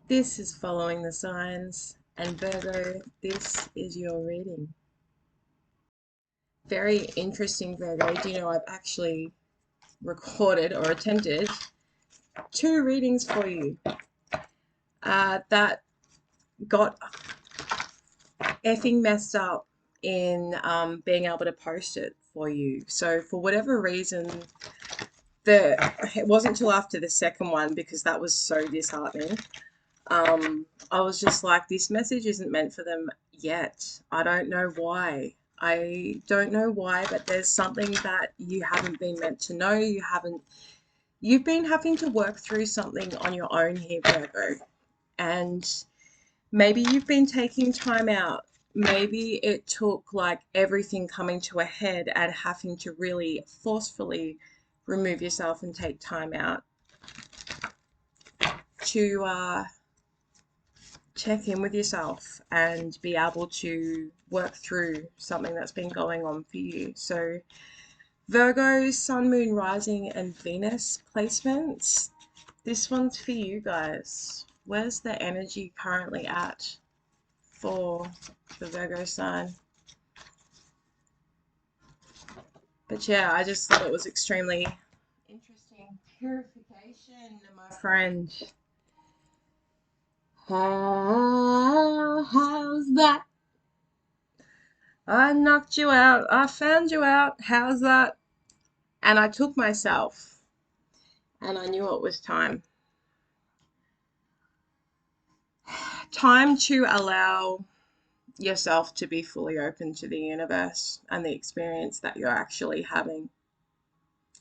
This is Following the Signs, and Virgo, this is your reading. Very interesting, Virgo. Do you know I've actually recorded or attempted two readings for you that got effing messed up in being able to post it for you. So, for whatever reason, it wasn't till after the second one because that was so disheartening. I was just like, this message isn't meant for them yet. I don't know why. I don't know why, but there's something that you haven't been meant to know. You've been having to work through something on your own here, Virgo. And maybe you've been taking time out. Maybe it took like everything coming to a head and having to really forcefully remove yourself and take time out to check in with yourself and be able to work through something that's been going on for you. So, Virgo, Sun, Moon, Rising, and Venus placements. This one's for you guys. Where's the energy currently at for the Virgo sign? But yeah, I just thought it was extremely interesting. Purification, my friend. How's that? I knocked you out. I found you out. How's that? And I took myself and I knew it was time. Time to allow yourself to be fully open to the universe and the experience that you're actually having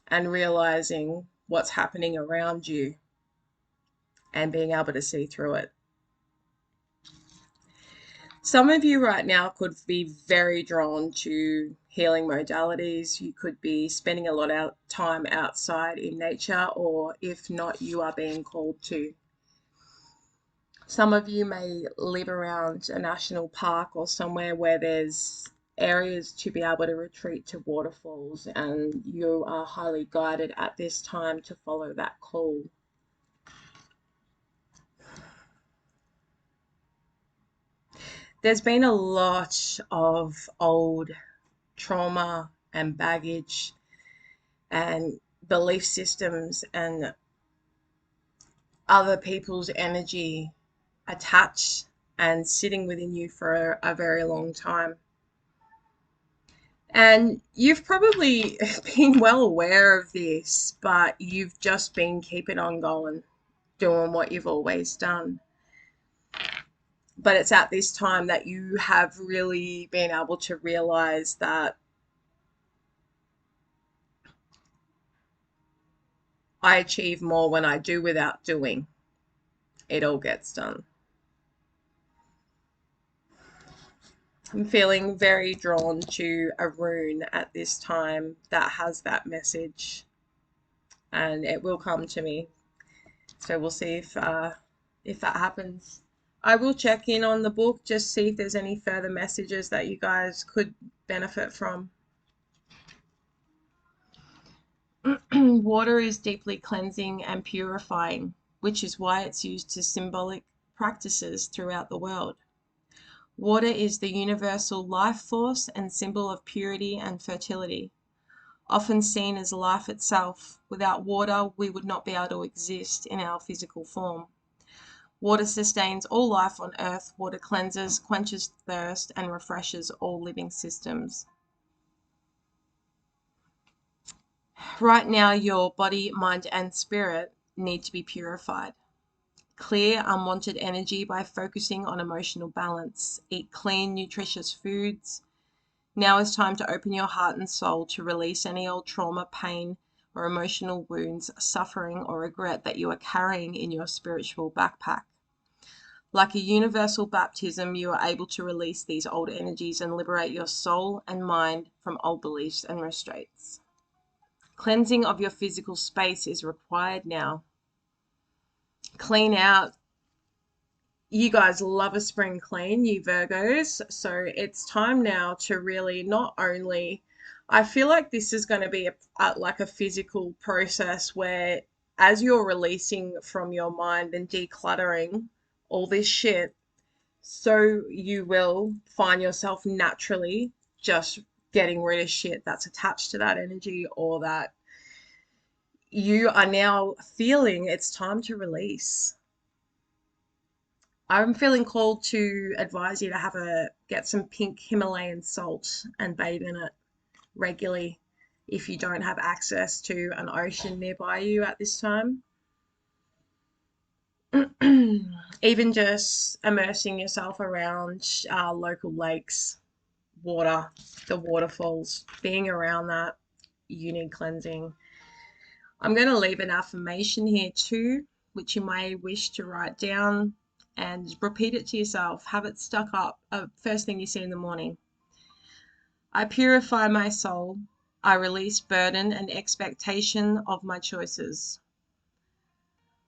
and realizing what's happening around you and being able to see through it. Some of you right now could be very drawn to healing modalities. You could be spending a lot of time outside in nature, or if not, you are being called to. Some of you may live around a national park or somewhere where there's areas to be able to retreat to waterfalls, and you are highly guided at this time to follow that call. There's been a lot of old trauma and baggage and belief systems and other people's energy attached and sitting within you for a very long time. And you've probably been well aware of this, but you've just been keeping on going, doing what you've always done. But it's at this time that you have really been able to realize that I achieve more when I do without doing. It all gets done. I'm feeling very drawn to a rune at this time that has that message, and it will come to me. So we'll see if that happens. I will check in on the book, just see if there's any further messages that you guys could benefit from. Water is deeply cleansing and purifying, which is why it's used to symbolic practices throughout the world. Water is the universal life force and symbol of purity and fertility, often seen as life itself. Without water, we would not be able to exist in our physical form. Water sustains all life on earth. Water cleanses, quenches thirst, and refreshes all living systems. Right now, your body, mind, and spirit need to be purified. Clear unwanted energy by focusing on emotional balance. Eat clean, nutritious foods. Now is time to open your heart and soul to release any old trauma, pain, or emotional wounds, suffering, or regret that you are carrying in your spiritual backpack. Like a universal baptism, you are able to release these old energies and liberate your soul and mind from old beliefs and restraints. Cleansing of your physical space is required now. Clean out. You guys love a spring clean, you Virgos. So it's time now to really not only, I feel like this is going to be like a physical process where as you're releasing from your mind and decluttering all this shit, so you will find yourself naturally just getting rid of shit that's attached to that energy, or that you are now feeling it's time to release. I'm feeling called to advise you to get some pink Himalayan salt and bathe in it regularly if you don't have access to an ocean nearby you at this time. Even just immersing yourself around local lakes, water, the waterfalls, being around that, you need cleansing. I'm going to leave an affirmation here too, which you may wish to write down and repeat it to yourself. Have it stuck up first thing you see in the morning. I purify my soul. I release burden and expectation of my choices.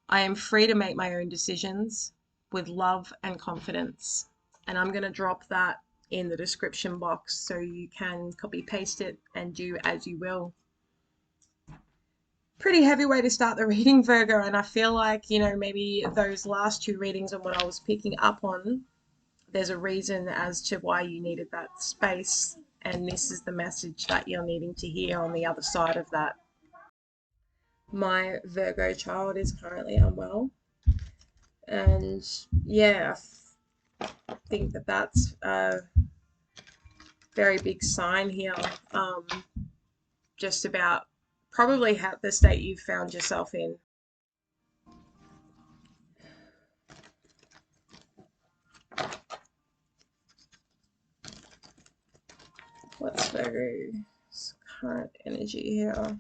I am free to make my own decisions with love and confidence. And I'm going to drop that in the description box so you can copy paste it and do as you will. Pretty heavy way to start the reading, Virgo, and I feel like, maybe those last two readings and what I was picking up on, there's a reason as to why you needed that space, and this is the message that you're needing to hear on the other side of that. My Virgo child is currently unwell, and yeah, I think that that's a very big sign here, just about probably the state you've found yourself in. What's Virgo's current energy here?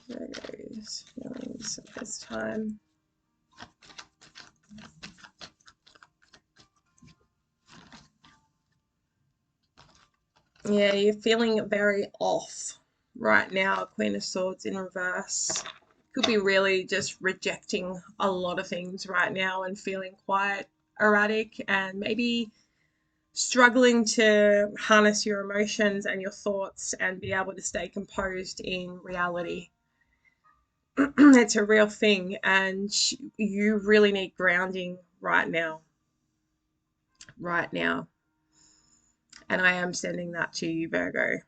Virgo's feelings at this time. Yeah, you're feeling very off right now. Queen of Swords in reverse. Could be really just rejecting a lot of things right now and feeling quite erratic and maybe struggling to harness your emotions and your thoughts and be able to stay composed in reality. It's a real thing, and you really need grounding right now. Right now. And I am sending that to you, Virgo.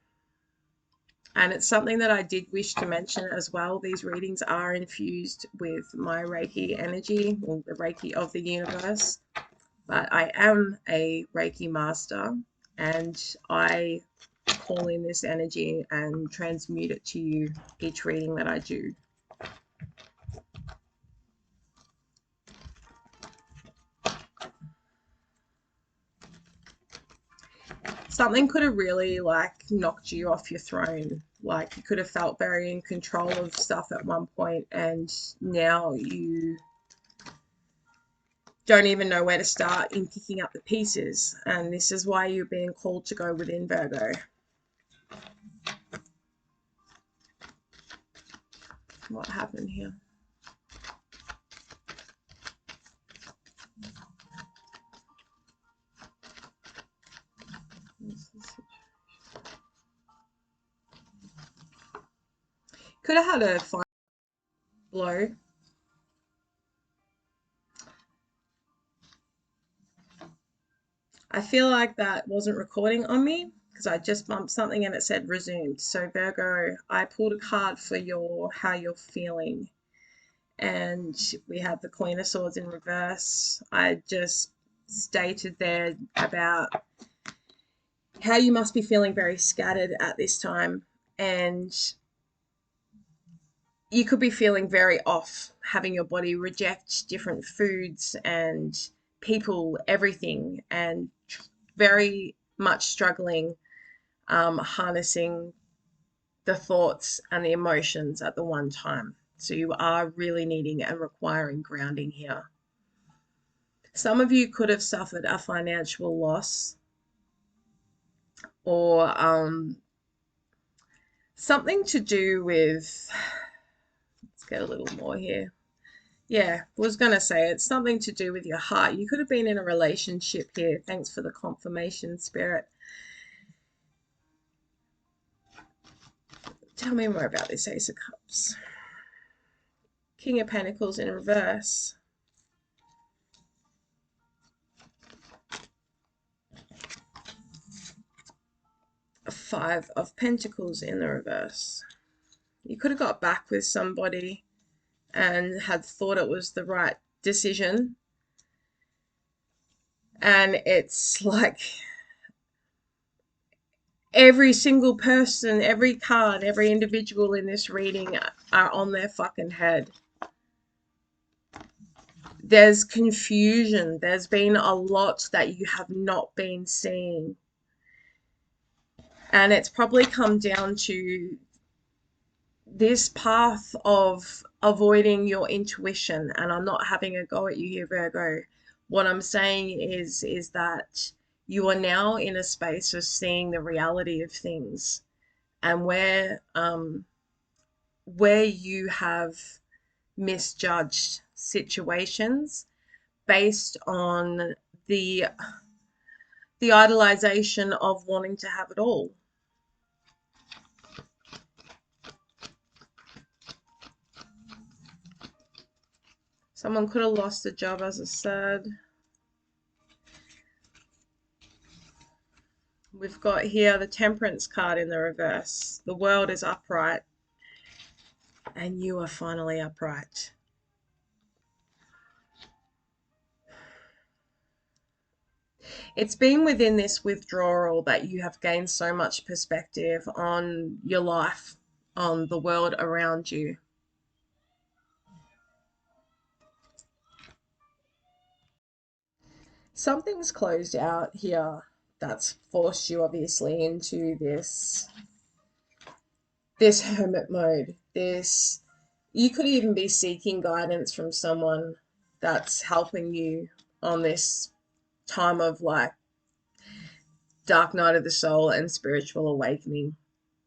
And it's something that I did wish to mention as well. These readings are infused with my Reiki energy, or the Reiki of the universe. But I am a Reiki master, and I call in this energy and transmute it to you each reading that I do. Something could have really knocked you off your throne. Like you could have felt very in control of stuff at one point, and now you don't even know where to start in picking up the pieces. And this is why you're being called to go within, Virgo. What happened here? Could have had a final blow. I feel like that wasn't recording on me because I just bumped something and it said resumed. So Virgo, I pulled a card for how you're feeling. And we have the Queen of Swords in reverse. I just stated there about how you must be feeling very scattered at this time, and you could be feeling very off, having your body reject different foods and people, everything, and very much struggling harnessing the thoughts and the emotions at the one time. So you are really needing and requiring grounding here. Some of you could have suffered a financial loss, or something to do with, let's get a little more here. Yeah, was going to say it's something to do with your heart. You could have been in a relationship here. Thanks for the confirmation, Spirit. Tell me more about this Ace of Cups. King of Pentacles in reverse. Five of Pentacles in the reverse. You could have got back with somebody and had thought it was the right decision. And it's like every single person, every card, every individual in this reading are on their fucking head. There's confusion. There's been a lot that you have not been seeing. And it's probably come down to this path of avoiding your intuition. And I'm not having a go at you here, Virgo. What I'm saying is that you are now in a space of seeing the reality of things, and where you have misjudged situations based on the idolization of wanting to have it all. Someone could have lost a job, as I said. We've got here the Temperance card in the reverse. The world is upright, and you are finally upright. It's been within this withdrawal that you have gained so much perspective on your life, on the world around you. Something's closed out here that's forced you obviously into this hermit mode. You could even be seeking guidance from someone that's helping you on this time of like dark night of the soul and spiritual awakening.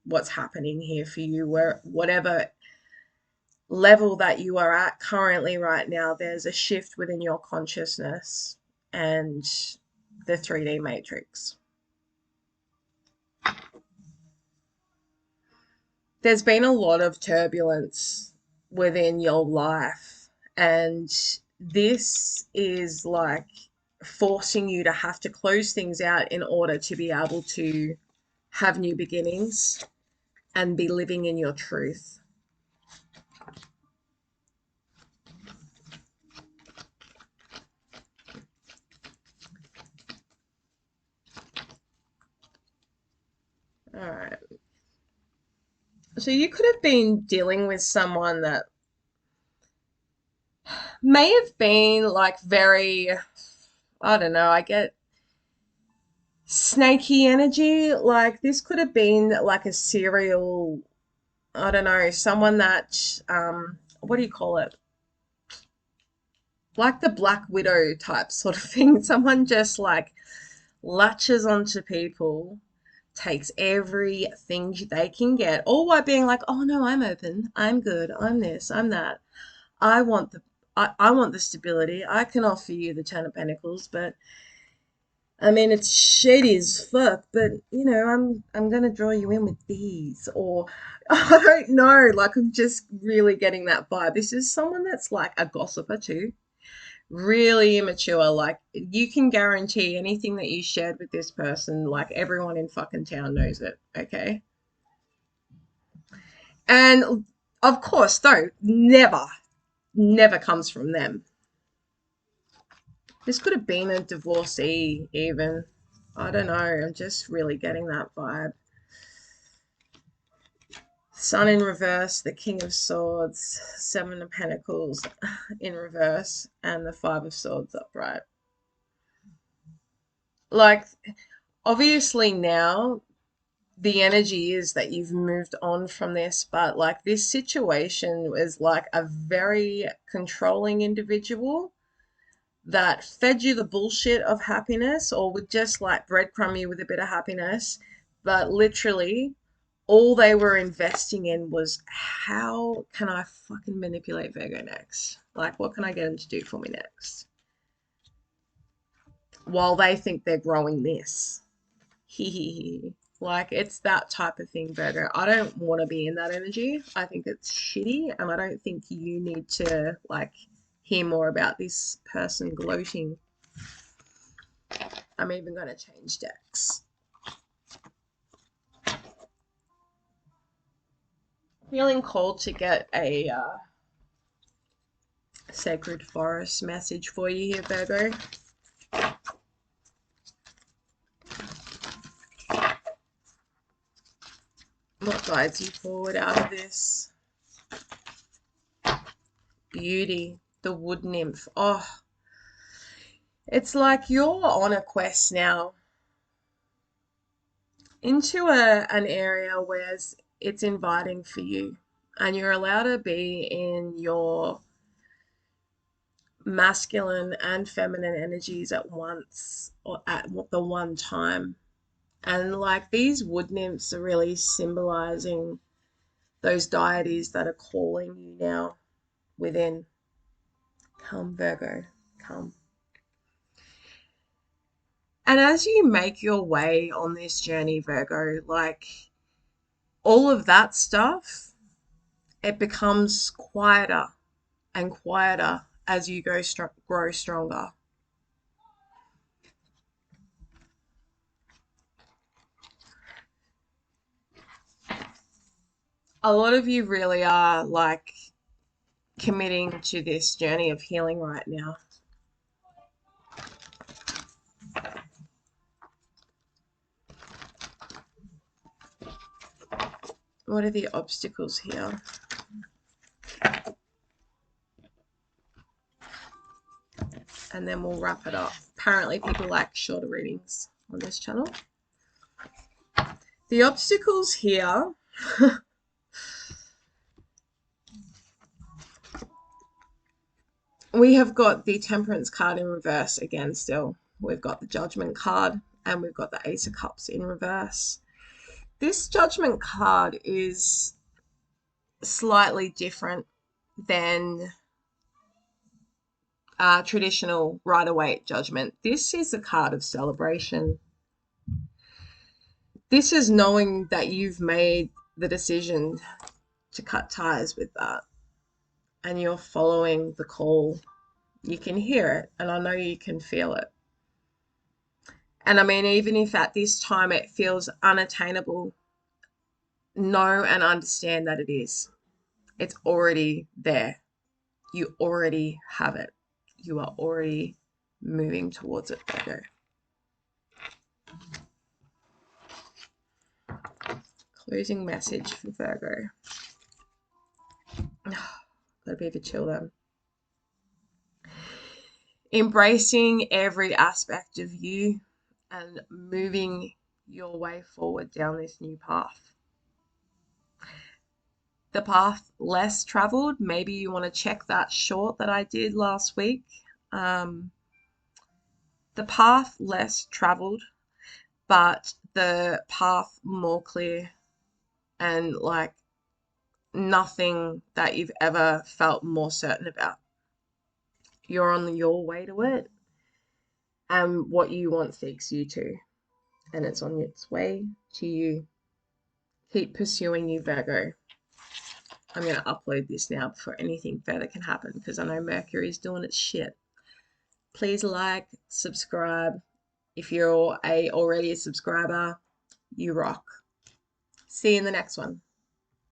What's happening here for you, whatever level that you are at currently right now, there's a shift within your consciousness and the 3D matrix. There's been a lot of turbulence within your life, and this is like forcing you to have to close things out in order to be able to have new beginnings and be living in your truth. All right. So you could have been dealing with someone that may have been like very, I don't know, I get snaky energy. Like this could have been like a serial, I don't know, someone that, what do you call it? Like the Black Widow type sort of thing. Someone just like latches onto people, takes everything they can get, all while being like, oh no, I'm open, I'm good, I'm this, I'm that. I want the stability. I can offer you the Ten of Pentacles, but I mean it's shady as fuck, but you know, I'm gonna draw you in with these, or I don't know, like I'm just really getting that vibe. This is someone that's like a gossiper too. Really immature. Like you can guarantee anything that you shared with this person, like everyone in fucking town knows it, okay? And of course, though, never comes from them. This could have been a divorcee, even. I don't know. I'm just really getting that vibe. Sun in reverse, the King of Swords, Seven of Pentacles in reverse, and the Five of Swords upright. Like, obviously now the energy is that you've moved on from this, but like this situation was like a very controlling individual that fed you the bullshit of happiness, or would just like breadcrumb you with a bit of happiness, but literally all they were investing in was how can I fucking manipulate Virgo next? Like what can I get him to do for me next? While they think they're growing this. Like it's that type of thing, Virgo. I don't want to be in that energy. I think it's shitty, and I don't think you need to like hear more about this person gloating. I'm even going to change decks. Feeling called to get a sacred forest message for you here, Virgo. What guides you forward out of this? Beauty, the wood nymph. Oh, it's like you're on a quest now into an area where it's inviting for you, and you're allowed to be in your masculine and feminine energies at once or at the one time. And like these wood nymphs are really symbolizing those deities that are calling you now within. Come, Virgo, come. And as you make your way on this journey, Virgo, like all of that stuff, it becomes quieter and quieter as you grow stronger. A lot of you really are like committing to this journey of healing right now. What are the obstacles here? And then we'll wrap it up. Apparently people like shorter readings on this channel. The obstacles here we have got the Temperance card in reverse again still. We've got the Judgment card and we've got the Ace of Cups in reverse. This Judgment card is slightly different than traditional Rider-Waite judgment. This is a card of celebration. This is knowing that you've made the decision to cut ties with that and you're following the call. You can hear it and I know you can feel it. And I mean, even if at this time it feels unattainable, know and understand that it is. It's already there. You already have it. You are already moving towards it, Virgo. Closing message for Virgo. Got a bit of a chill then. Embracing every aspect of you and moving your way forward down this new path. The path less traveled, maybe you want to check that short that I did last week. The path less traveled, but the path more clear and like nothing that you've ever felt more certain about. You're on your way to it, and what you want seeks you too, and it's on its way to you. Keep pursuing you, Virgo. I'm going to upload this now before anything further can happen because I know Mercury's doing its shit. Please like, subscribe. If you're already a subscriber, you rock. See you in the next one.